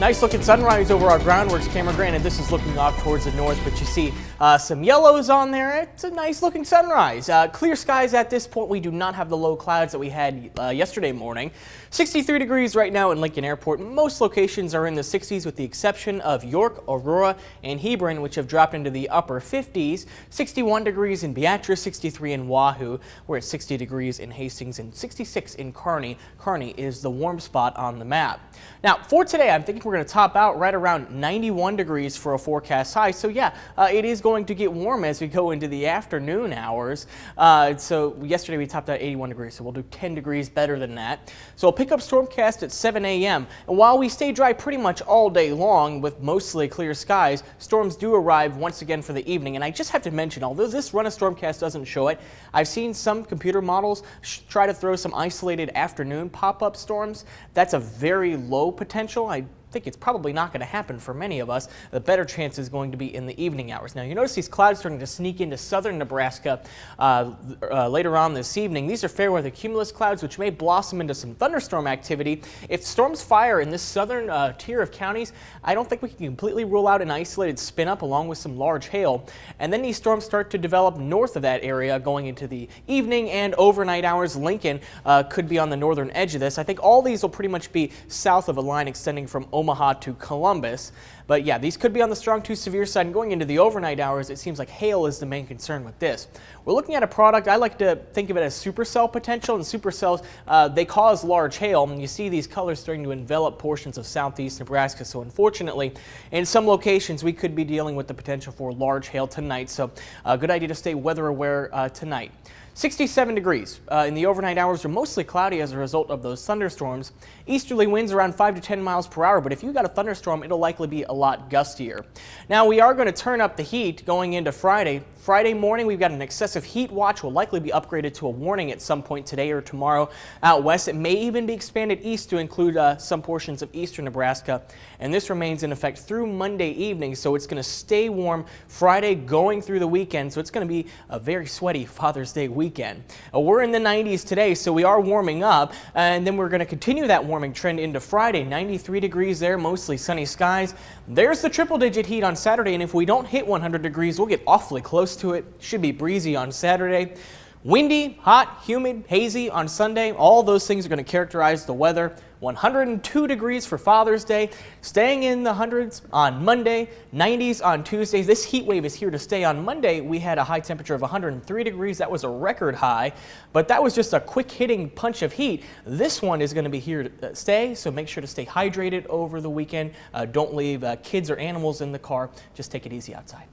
Nice looking sunrise over our groundworks camera. Granted, this is looking off towards the north, but you see some yellows on there. It's a nice looking sunrise. Clear skies at this point. We do not have the low clouds that we had yesterday morning. 63 degrees right now in Lincoln Airport. Most locations are in the 60s with the exception of York, Aurora, and Hebron, which have dropped into the upper 50s. 61 degrees in Beatrice, 63 in Wahoo. We're at 60 degrees in Hastings and 66 in Kearney. Kearney is the warm spot on the map. Now, for today, I'm thinking we're going to top out right around 91 degrees for a forecast high. So yeah, it is going to get warm as we go into the afternoon hours. So yesterday we topped out 81 degrees, so we'll do 10 degrees better than that. So we'll pick up Stormcast at 7 a.m. And while we stay dry pretty much all day long with mostly clear skies, storms do arrive once again for the evening. And I just have to mention, although this run of Stormcast doesn't show it, I've seen some computer models try to throw some isolated afternoon pop-up storms. That's a very low potential. I think it's probably not going to happen for many of us. The better chance is going to be in the evening hours. Now, you notice these clouds starting to sneak into southern Nebraska later on this evening. These are fair weather cumulus clouds, which may blossom into some thunderstorm activity. If storms fire in this southern tier of counties, I don't think we can completely rule out an isolated spin up along with some large hail. And then these storms start to develop north of that area going into the evening and overnight hours. Lincoln could be on the northern edge of this. I think all these will pretty much be south of a line extending from Omaha to Columbus. But yeah, these could be on the strong to severe side, and going into the overnight hours, it seems like hail is the main concern with this. We're looking at a product, I like to think of it as supercell potential, and supercells, they cause large hail, and you see these colors starting to envelop portions of southeast Nebraska. So unfortunately, in some locations, we could be dealing with the potential for large hail tonight. So a good idea to stay weather aware tonight. 67 degrees in the overnight hours are mostly cloudy as a result of those thunderstorms. Easterly winds around 5 to 10 miles per hour, but if you got a thunderstorm, it'll likely be a lot gustier. Now, we are going to turn up the heat going into Friday. Friday morning, we've got an excessive heat watch. Will likely be upgraded to a warning at some point today or tomorrow out west. It may even be expanded east to include some portions of eastern Nebraska. And this remains in effect through Monday evening, so it's going to stay warm Friday going through the weekend. So it's going to be a very sweaty Father's Day weekend. We're in the 90s today, so we are warming up. And then we're going to continue that warming trend into Friday. 93 degrees there, mostly sunny skies. There's the triple-digit heat on Saturday, and if we don't hit 100 degrees, we'll get awfully close to it. Should be breezy on Saturday. Windy, hot, humid, hazy on Sunday. All those things are going to characterize the weather. 102 degrees for Father's Day, staying in the hundreds on Monday, 90s on Tuesday. This heat wave is here to stay. On Monday, we had a high temperature of 103 degrees. That was a record high, but that was just a quick hitting punch of heat. This one is going to be here to stay, so make sure to stay hydrated over the weekend. Don't leave kids or animals in the car. Just take it easy outside.